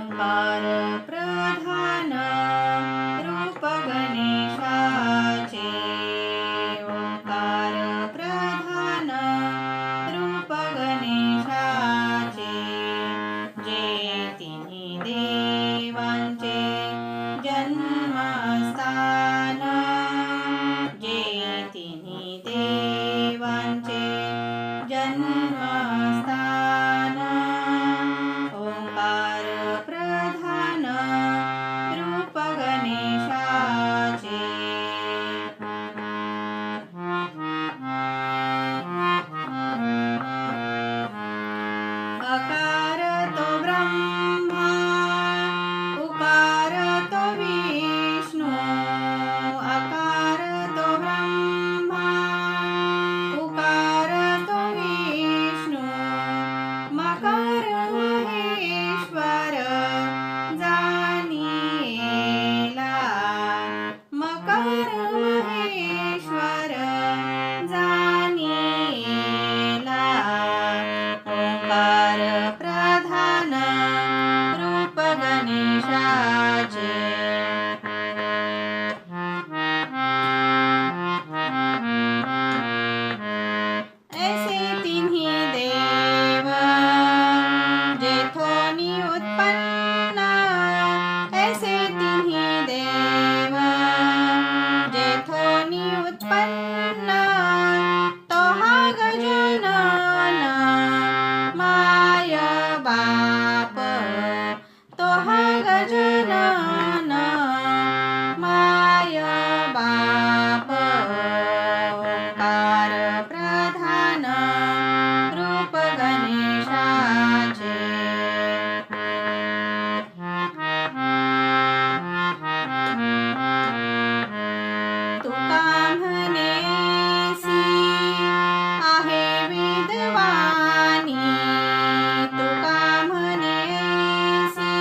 ओंकार प्रधान रूप गणेशाचे ओंकार प्रधान रूप गणेशाचे जे तिन्ही देवांचे जन्मस्थान जे तिन्ही देवांचे जन्मस्थान ओंकार प्रधान रूप गणेशाचे अकार तो ब्रह्मा उकार तो विष्णू अकार तो ब्रह्मा उकार तो विष्णू मकार महेश्वर जानिला मकार महेश्वर जानिला ओंकार प्रधान रूप गणेशाचे ऐसे तिन्ही देव जेथोनी उत्पन्न ऐसे तिन्ही देव जेथोनी उत्पन्न तो हा गजानन माय बाप तो हा गजानन माय बाप ओंकार प्रधान रूप गणेशाचे तुका म्हणेसी आहे वेदवाणी तुका म्हणेसी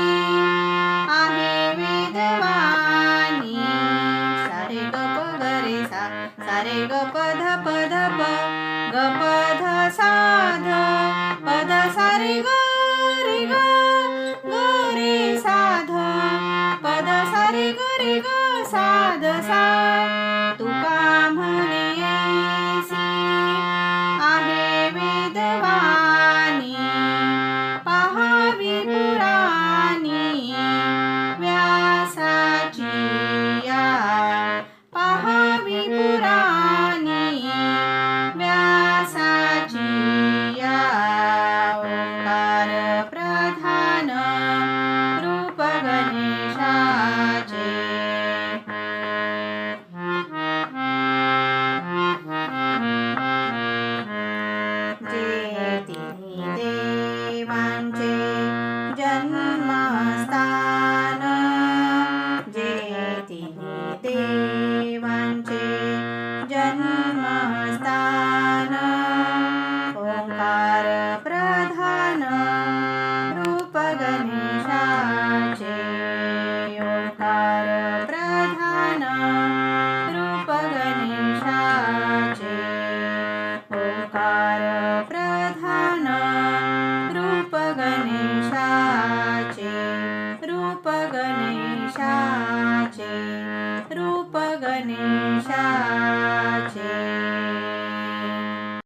आहे वेदवाणी सारे ग प ग रे सा सारे ग प ध प ध प ग प ध सा ध प ध सा रे ग रे सा ध प ध सा रे ग सा ध सा तुका म्हणेसी आहे वेदवाणी पहावी पुराणी व्यासाची या पहावी पुराणी व्यासाची या ओंकार प्रधान रूप गणेशाचे जे तिन्ही देवांचे